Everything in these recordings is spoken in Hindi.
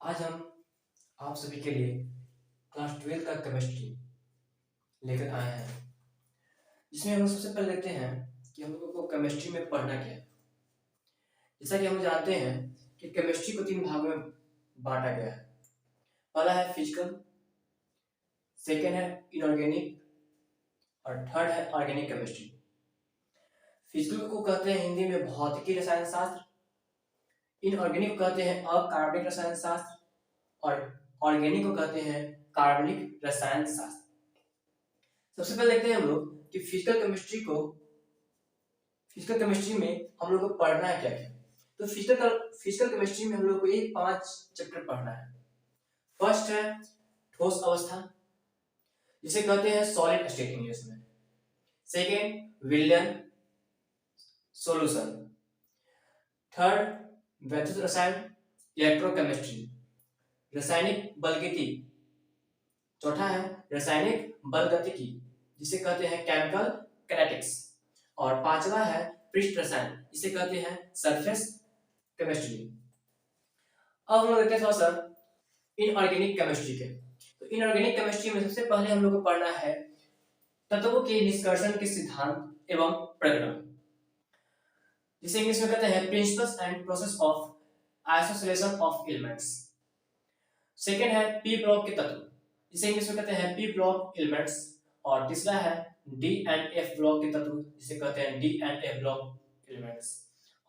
आज हम आप सभी के लिए क्लास 12 का केमिस्ट्री लेकर आए हैं, जिसमें हम लोग सबसे पहले देखते हैं कि हम लोगों को केमिस्ट्री में पढ़ना क्या है। जैसा कि हम जानते हैं कि केमिस्ट्री को 3 भागों में बांटा गया है। पहला है फिजिकल, सेकेंड है इनऑर्गेनिक और थर्ड है ऑर्गेनिक केमिस्ट्री। फिजिकल को कहते हैं हिंदी में भौतिकी रसायन शास्त्र, इनऑर्गेनिक को कहते हैं अकार्बनिक रसायन शास्त्र और ऑर्गेनिक को कहते हैं कार्बनिक रसायन शास्त्र। सबसे पहले देखते हैं हम लोग कि फिजिकल केमिस्ट्री में हम लोग को पढ़ना है क्या क्या। तो फिजिकल केमिस्ट्री में हम लोग को ये 5 चैप्टर पढ़ना है। फर्स्ट है ठोस अवस्था, जिसे कहते हैं सॉलिड स्टेट इंग्लिश में। सेकेंड विलयन सॉल्यूशन। थर्ड वैद्युत रसायन इलेक्ट्रोकेमिस्ट्री, रासायनिक बलगति। चौथा है रासायनिक बलगतिकी, जिसे कहते हैं केमिकल कैनेटिक्स। और पांचवा है पृष्ठ रसायन, जिसे कहते हैं सरफेस केमिस्ट्री। अब हम लोग देखते हैं थोड़ा सा इनऑर्गेनिक केमिस्ट्री के। तो इनऑर्गेनिक केमिस्ट्री में सबसे पहले हम लोग को पढ़ना है तत्वों के निष्कर्षण के सिद्धांत एवं प्रकरण, जिसे इंग्लिश में कहते हैं principles and process of isolation of elements. Second है पी ब्लॉक के तत्व, जिसे इंग्लिश में कहते हैं पी ब्लॉक एलिमेंट्स। और तीसरा है डी एंड एफ ब्लॉक के तत्व, जिसे कहते हैं D and F block elements.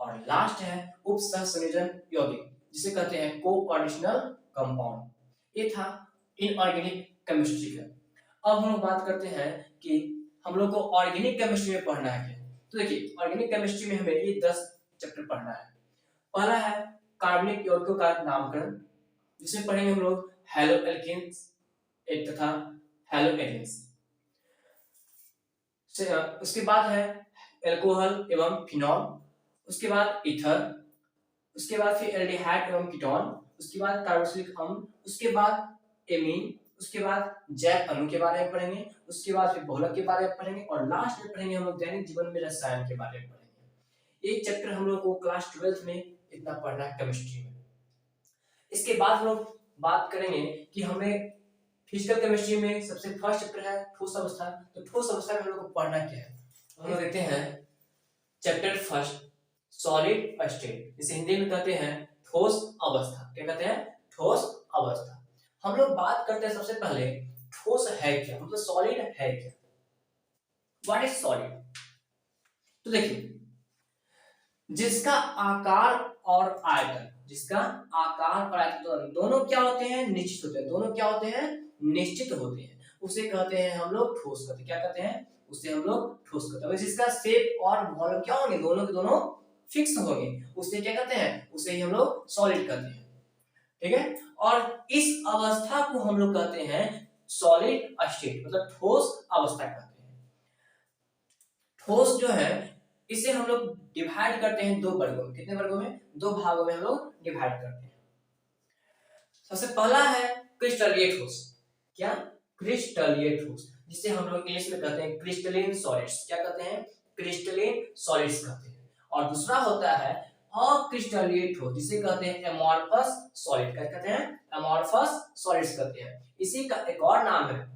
और लास्ट है उप सहसंयोजन यौगिक, जिसे कहते हैं कोऑर्डिनेशनल कंपाउंड। ये था इनऑर्गेनिक केमिस्ट्री का। अब हम लोग बात करते हैं कि हम लोग को ऑर्गेनिक केमिस्ट्री में पढ़ना है क्या। तो देखिए ऑर्गेनिक केमिस्ट्री में हमें ये 10 चैप्टर पढ़ना है। पहला है कार्बनिक यौगिकों का नामकरण, जिसमें पढ़ेंगे हम लोग हेलो एल्केन्स तथा हेलो एथेन्स। उसके बाद है एल्कोहल एवं फिनॉल, उसके बाद ईथर, उसके बाद फिर एल्डिहाइड एवं कीटोन, उसके बाद कार्बोक्सिलिक अम्ल, उसके बाद एमीन, उसके बाद जैव अणु के बारे में पढ़ेंगे, उसके बाद फिर बहुलक के बारे में पढ़ेंगे और लास्ट में पढ़ेंगे हम लोग दैनिक जीवन में रसायन के बारे में पढ़ेंगे। एक चैप्टर हम लोग को क्लास 12 में इतना पढ़ना है केमिस्ट्री में। इसके बाद हम लोग बात करेंगे कि हमें फिजिकल केमिस्ट्री में सबसे फर्स्ट चैप्टर है ठोस अवस्था। तो ठोस अवस्था में हम लोग को पढ़ना क्या है, हम लोग देखते हैं चैप्टर फर्स्ट सॉलिड स्टेट, जिसे हिंदी में कहते हैं ठोस अवस्था। क्या कहते हैं? ठोस अवस्था। हम लोग बात करते हैं सबसे पहले ठोस है क्या, मतलब सॉलिड है क्या। What is solid? तो देखिए जिसका आकार और आयतन, जिसका आकार और आयतन दोनों क्या होते हैं? निश्चित होते हैं। दोनों क्या होते हैं? निश्चित होते हैं। उसे कहते हैं हम लोग ठोस कहते हैं। क्या कहते हैं? उसे हम लोग ठोस कहते हैं। जिसका शेप और वॉल्यूम क्या होंगे? दोनों के दोनों फिक्स होंगे, उसे क्या कहते हैं? उसे ही हम लोग सॉलिड कहते हैं। ठीक है। और इस अवस्था को हम लोग कहते हैं सॉलिड स्टेट, मतलब ठोस अवस्था कहते हैं। ठोस जो है इसे हम लोग डिवाइड करते हैं 2 वर्गों में। कितने वर्गों में? 2 भागों में हम लोग डिवाइड करते हैं। सबसे पहला है क्रिस्टलीय ठोस। क्या? क्रिस्टलीय ठोस, जिसे हम लोग इंग्लिश में कहते हैं क्रिस्टलीन सॉलिड्स। क्या कहते हैं? क्रिस्टलीन सॉलिड्स कहते हैं। और दूसरा होता है अक्रिस्टलीय ठोस, जिसे कहते हैं एमॉर्फस सॉलिड। क्या कहते हैं? एमॉर्फस सॉलिड्स कहते हैं। इसी का एक और नाम है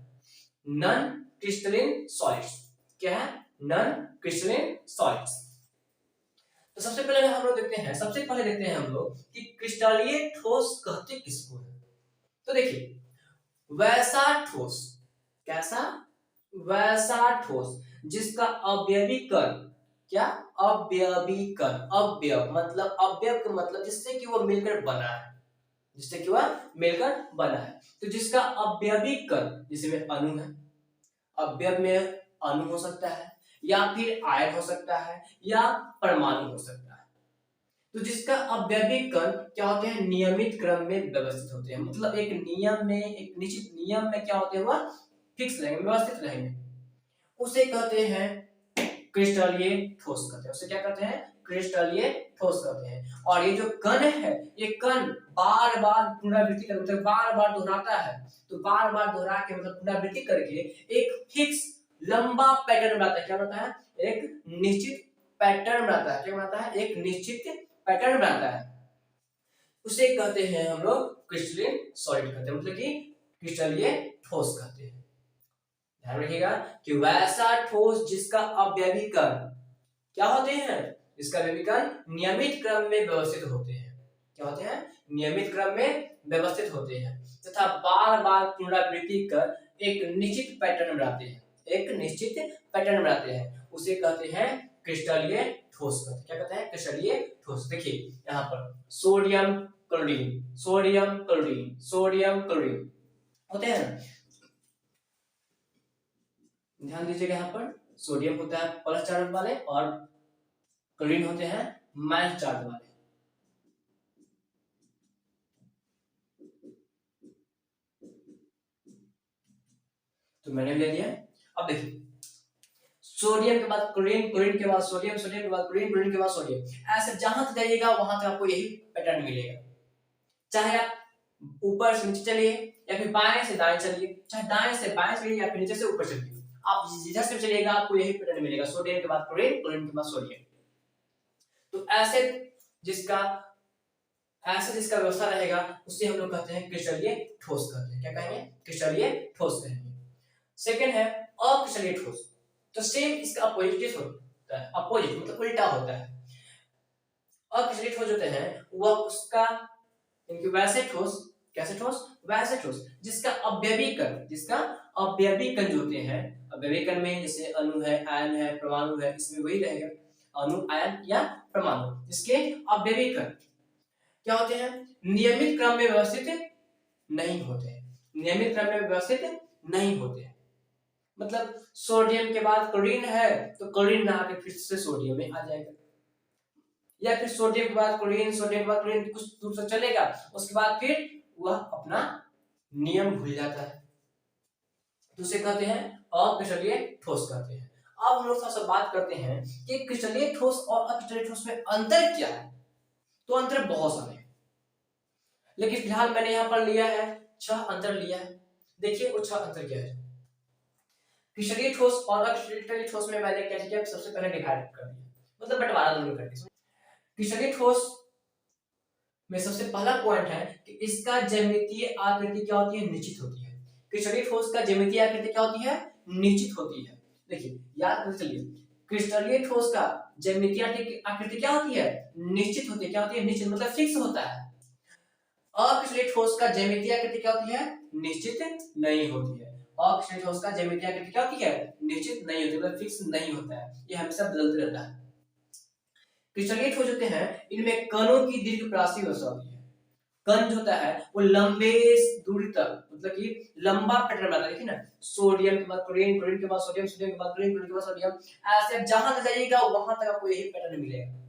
नॉन क्रिस्टलीन सॉलिड्स। क्या है? Non crystalline solids. तो सबसे पहले हम लोग देखते हैं हम लोग कि क्रिस्टलीय ठोस कहते किसको है। तो देखिए वैसा ठोस, कैसा? वैसा ठोस जिसका अवयवी कण, क्या? अवयवी कण। अवयव मतलब, अवयव का मतलब जिससे कि वो मिलकर बना है, जिससे कि वह मिलकर बना है। तो जिसका अवयवी कण, जिसमें अणु है, अवयव में अणु हो सकता है या फिर आयन हो सकता है या परमाणु हो सकता है। तो जिसका अवयवी कण क्या होते हैं? नियमित क्रम में व्यवस्थित होते हैं, मतलब एक नियम में, एक निश्चित नियम में क्या होते हैं? वह फिक्स रहेंगे, व्यवस्थित रहेंगे। उसे कहते हैं क्रिस्टलीय ठोस कहते हैं। उसे क्या कहते हैं? क्रिस्टलीय ठोस कहते हैं। और ये जो कण है, ये कण बार बार पुनरावृत्ति करता है, मतलब बार बार दोहराता है। तो बार बार दोहरा के मतलब पुनरावृत्ति करके एक फिक्स लंबा पैटर्न बनाता है। क्या बनाता है? एक निश्चित पैटर्न बनाता है। क्या बनाता है? एक निश्चित पैटर्न बनाता है। उसे कहते हैं हम लोग क्रिस्टलीन सॉलिड कहते हैं, मतलब कि क्रिस्टलीय ठोस कहते हैं। ध्यान रखिएगा कि वैसा ठोस जिसका अवयवी कण क्या होते हैं, इसका अवयवी कण नियमित क्रम में व्यवस्थित होते हैं। क्या होते हैं? नियमित क्रम में व्यवस्थित होते हैं तथा बार बार पुनरावृत्ति कर एक निश्चित पैटर्न बनाते हैं, एक निश्चित पैटर्न बनाते हैं, उसे कहते हैं क्रिस्टलीय ठोस कहते हैं। क्या कहते हैं? क्रिस्टलीय ठोस। देखिए यहाँ पर sodium chlorine, sodium chlorine, sodium chlorine होते हैं। ध्यान दीजिएगा यहाँ पर सोडियम होता है प्लस चार्ज वाले और क्लोरीन होते हैं माइनस चार्ज वाले। तो मैंने ले दिया। अब देखिए सोडियम के बाद क्लोरीन, क्लोरीन के बाद सोडियम, सोडियम के बाद क्लोरीन, क्लोरीन के बाद सोडियम, ऐसे जहां तक जाइएगा वहां तक आपको यही पैटर्न मिलेगा। चाहे आप ऊपर से नीचे चलिए या फिर बाएं से दाएं चलिए, चाहे दाएं से बाएं चलिए या फिर नीचे से ऊपर चलिए, आप जिधर से चलिएगा आपको यही पैटर्न मिलेगा, सोडियम के बाद क्लोरीन, क्लोरीन के बाद सोडियम। तो ऐसे जिसका व्यवस्था रहेगा उसे हम लोग कहते हैं क्रिस्टलीय ठोस कहते हैं। क्या कहेंगे? क्रिस्टलीय ठोस कहेंगे। सेकंड है अक्रिस्टलीय ठोस। तो सेम इसका अपोजिट होता है, अपोजिट मतलब उल्टा होता है। अक्रिस्टलीय ठोस होते हैं वह उसका इनके वैसे ठोस, कैसे ठोस? वैसे ठोस जिसका अवयवी कण जो होते हैं, अवयवी कण में जैसे अणु है, आयन है, परमाणु है, इसमें वही रहेगा अणु, आयन या परमाणु। इसके अवयवी कण क्या होते हैं? नियमित क्रम में व्यवस्थित नहीं होते हैं, नियमित क्रम में व्यवस्थित नहीं होते हैं। मतलब सोडियम के बाद क्लोरीन है तो क्लोरीन ना आके फिर से सोडियम में आ जाएगा, या फिर सोडियम के बाद क्लोरीन, सोडियम के बाद क्लोरीन कुछ दूर तक चलेगा, उसके बाद फिर वह अपना नियम भूल जाता है, तो उसे कहते हैं अक्रिस्टलीय ठोस कहते हैं। अब हम लोग थोड़ा सा बात करते हैं कि क्रिस्टलीय ठोस और अक्रिस्टलीय ठोस में अंतर क्या है। तो अंतर बहुत सारे हैं, लेकिन फिलहाल मैंने यहाँ पर लिया है 6 अंतर लिया है। देखिए वो 6 अंतर क्या है। क्रिस्टलीय ठोस और अक्रिस्टलीय ठोस में मैंने क्या किया, सबसे पहले डिवाइड कर दिया, मतलब बंटवारा दोनों कर दिया। क्रिस्टलीय ठोस में सबसे पहला पॉइंट है कि इसका ज्यामितीय आकृति क्या होती है? निश्चित होती है। क्रिस्टलीय ठोस का ज्यामितीय आकृति क्या होती है? निश्चित होती है। देखिए याद करते चलिए, क्रिस्टलीय ठोस का ज्यामितीय आकृति क्या होती है? निश्चित होती है। क्या होती है? निश्चित मतलब फिक्स होता है। अक्रिस्टलीय ठोस का ज्यामितीय आकृति क्या होती है? निश्चित नहीं होती है। अक्रिस्टलीय ठोस का ज्यामितीय आकृति क्या होती है? निश्चित नहीं होती, मतलब फिक्स नहीं होता है, ये हमेशा बदलते रहता है। क्रिस्टलीय ठोस होते हैं इनमें कणों की दीर्घप्रासी व्यवस्था होती है। कण जो होता है वो लंबे दूरी तक, मतलब कि लंबा पैटर्न बनाता है। देखिए ना, सोडियम के बाद क्लोरीन, क्लोरीन के बाद सोडियम, सोडियम के बाद क्लोरीन, क्लोरीन के बाद सोडियम, ऐसे जहां तक जाइएगा वहां तक आपको यही पैटर्न मिलेगा।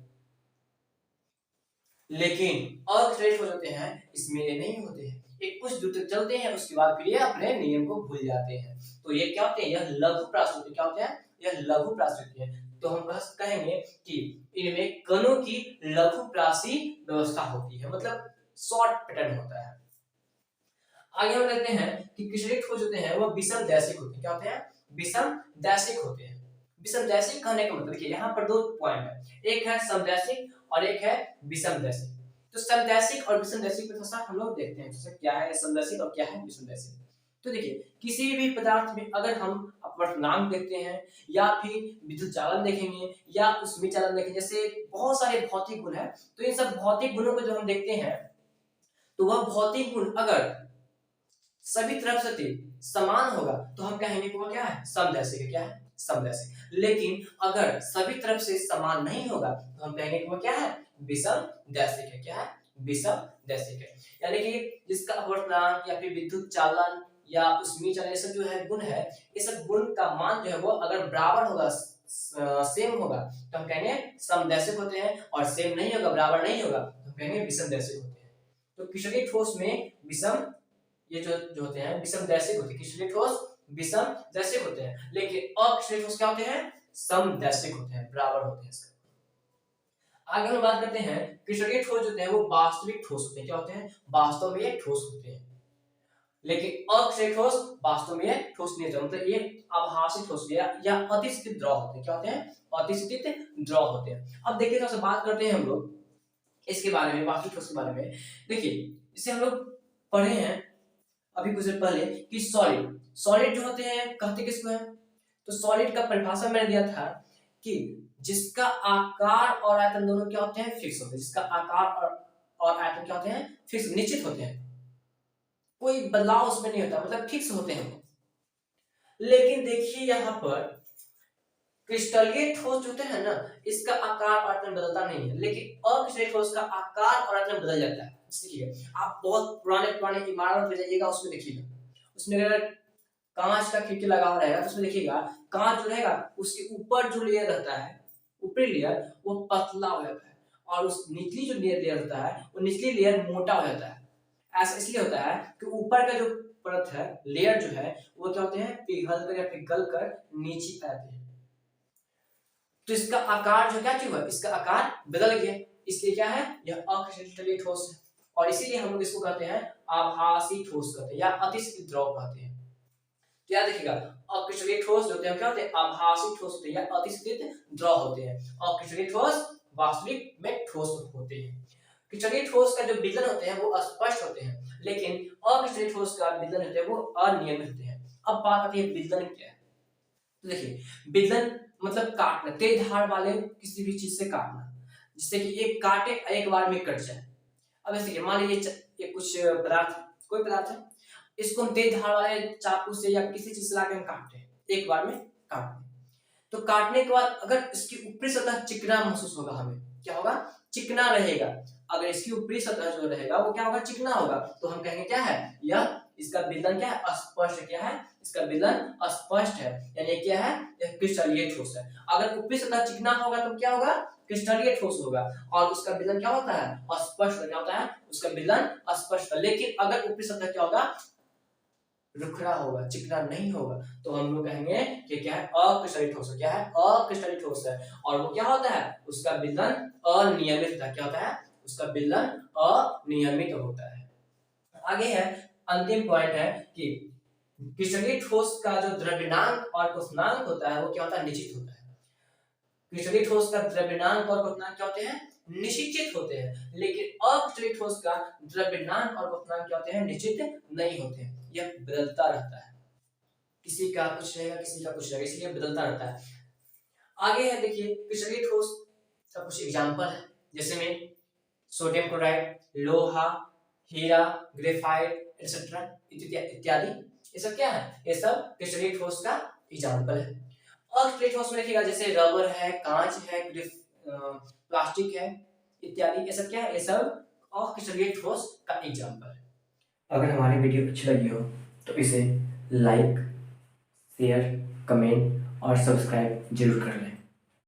लेकिन अक्रिस्टलीय ठोस होते हैं इसमें ये नहीं होते हैं, एक कुछ दूर तक चलते हैं उसके बाद फिर ये अपने नियम को भूल जाते हैं। तो ये क्या होते हैं? यह लघु प्राकृतिक क्या होते हैं? यह लघु प्राकृतिक है। तो हम कहेंगे कि इनमें कणों की लघु प्रासी व्यवस्था होती है, मतलब शॉर्ट पैटर्न होता है। आगे हम देखते हैं कि क्रिस्टलीय ठोस होते हैं वो विषम दैशिक होते हैं। क्या होते हैं? विषम दैशिक होते हैं। विषम दैशिक कहने का मतलब देखिए यहाँ पर 2 पॉइंट है, एक है समदैशिक और एक है विषम दैशिक। तो समदैशिक और विषम दैशिक में थोड़ा हम लोग देखते हैं जैसे क्या है समदैशिक और क्या है विषम दैशिक। तो देखिए किसी भी पदार्थ में अगर हम अपवर्तनांक देखते हैं या फिर विद्युत चालन देखेंगे या उष्मीय चालन देखेंगे, जैसे बहुत सारे भौतिक गुण है, तो इन सब भौतिक गुणों को जब हम देखते हैं तो वह भौतिक गुण अगर सभी तरफ से समान होगा तो हम कहेंगे कि वो क्या है? समदैशिक है। क्या है? समदैशिक। लेकिन अगर सभी तरफ से समान नहीं होगा तो हम कहेंगे कि वो क्या है? विषम दैशिक है। क्या है? विषम दैशिक है। यानी कि जिसका अपवर्तनांक या फिर विद्युत चालन या उष्मीय चालन ये सब जो है गुण है, ये सब गुण का मान जो है वो अगर बराबर होगा, सेम होगा, तो हम कहेंगे समदैशिक होते हैं, और सेम नहीं होगा, बराबर नहीं होगा, तो हम कहेंगे विषम दैशिक होते हैं। तो क्रिस्टलीय ठोस में विषम ये जो होते हैं विषम दैशिक होते हैं। क्रिस्टलीय ठोस विषम दैशिक होते हैं, लेकिन अक्रिस्टलीय ठोस क्या होते हैं? समदैशिक होते हैं, बराबर होते हैं। इसका आगे हम बात करते हैं क्रिस्टलीय ठोस होते हैं वो वास्तविक ठोस होते हैं। क्या होते हैं? वास्तव में ये ठोस होते हैं। लेकिन अक्रिस्टलीय ठोस वास्तव में ये ठोस नहीं होते, मतलब ये आभासी ठोस या अतिस्थित द्रव होते हैं। क्या होते हैं? अतिस्थित द्रव होते हैं। अब देखिए थोड़ा सा बात करते हैं हम लोग इसके बारे में, वास्तविक ठोस के बारे में देखिए, इसे हम लोग पढ़े हैं अभी कुछ देर पहले कि सॉलिड जो होते हैं कहते किसको है, तो सॉलिड का परिभाषा मैंने दिया था कि जिसका आकार और आयतन दोनों क्या होते हैं, फिक्स होते हैं। जिसका आकार और आयतन क्या होते हैं, फिक्स, निश्चित होते हैं, कोई बदलाव उसमें नहीं होता, मतलब फिक्स होते हैं। लेकिन देखिए यहाँ पर क्रिस्टलीय ठोस जो होते हैं ना, इसका आकार और आयतन बदलता नहीं है, लेकिन अक्रिस्टलीय ठोस का आकार और आयतन बदल जाता है। देखिए आप बहुत पुराने इमारत में जाइएगा, उसमें देखिएगा, उसमें अगर कांच का खिड़की लगा हुआ रहेगा तो उसमें देखिएगा कांच जो रहेगा उसके ऊपर जो लेयर रहता है, ऊपरी लेयर, वो पतला हो जाता है, और उस निचली जो लेयर रहता है वो निचली लेयर मोटा हो जाता है। ऐसा इसलिए होता है कि ऊपर का जो परत है, लेयर जो है, वो क्या होते हैं, पिघल कर या पिघल कर नीचे आते हैं। तो इसका आकार जो क्या हुआ, इसका आकार बदल गया, इसलिए क्या है, यह अक्रिस्टलीय ठोस है। और इसीलिए हम लोग इसको कहते हैं आभासी ठोस कहते हैं, या अतिस्फीत द्रव कहते हैं। तो याद रखिएगा, अक्रिस्टलीय ठोस जो होते हैं क्या होते हैं, आभासी ठोस होते हैं या अतिस्फीत द्रव होते हैं। अक्रिस्टलीय ठोस वास्तविक में ठोस होते हैं। क्रिस्टलीय ठोस का जो विलयन होते हैं वो स्पष्ट होते हैं, लेकिन अक्रिस्टलीय ठोस का विलयन होते हैं वो अनियमित होते हैं। अब बात आती है विलयन क्या है। तो देखिए, विलयन मतलब काटना, तेज धार वाले किसी भी चीज से काटना, जिससे कि एक काटे एक बार में कट जाए। अब ऐसे मान लीजिए ये कुछ पदार्थ, कोई पदार्थ है, इसको हम तेज धार वाले चाकू से या किसी चीज से लाके हम काटते हैं, एक बार में काटते हैं। तो काटने के बाद अगर इसकी ऊपरी सतह चिकना महसूस होगा, हमें क्या होगा, चिकना रहेगा। अगर इसकी ऊपरी सतह जो रहेगा वो क्या होगा, चिकना होगा, तो हम कहेंगे क्या है, यह, इसका विलयन क्या है, अस्पष्ट। क्या है, इसका विलयन अस्पष्ट है, यानी क्या है, यह क्रिस्टलीय ठोस है। अगर ऊपरी सतह चिकना होगा तो क्या होगा, क्रिस्टलीय ठोस होगा, और उसका विलयन क्या होता है, अस्पष्ट। क्या होता है, उसका विलयन अस्पष्ट। लेकिन अगर ऊपरी सतह क्या होगा, रुखड़ा होगा, चिकना नहीं होगा, तो हम लोग कहेंगे कि क्या है, अक्रिस्टलीय ठोस है। क्या है, अक्रिस्टलीय ठोस है। और वो क्या होता है, उसका विलयन अनियमित होता है। क्या होता है, उसका विलयन अनियमित होता है। आगे है, अंतिम पॉइंट है कि क्रिस्टलीय ठोस का जो द्रव्यनांक और क्वथनांक होता है वो क्या होता है, निश्चित होता है। क्रिस्टलीय ठोस का द्रव्यनांक और क्वथनांक क्या होते हैं, निश्चित होते हैं, लेकिन अक्रिस्टलीय ठोस का द्रव्यनांक और क्वथनांक क्या होते हैं, निश्चित नहीं होते हैं, यह बदलता रहता है। किसी का कुछ रहेगा, किसी का कुछ रहेगा, इसलिए बदलता रहता है। आगे है देखिए, क्रिस्टलीय ठोस का कुछ एग्जांपल है, जैसे में सोडियम क्लोराइड, लोहा, हीरा, ग्रेफाइट एटसेट्रा इत्यादि। ये सब क्या है, ये सब क्रिस्टलीय ठोस का एग्जांपल है। अक्रिस्टलीय ठोस में देखिएगा जैसे रबर है, कांच है, प्लास्टिक है इत्यादि, ये सब क्या है, ये सब अक्रिस्टलीय ठोस का एग्जांपल है। अगर हमारी वीडियो अच्छी लगी हो तो इसे लाइक, शेयर, कमेंट और सब्सक्राइब जरूर कर लें।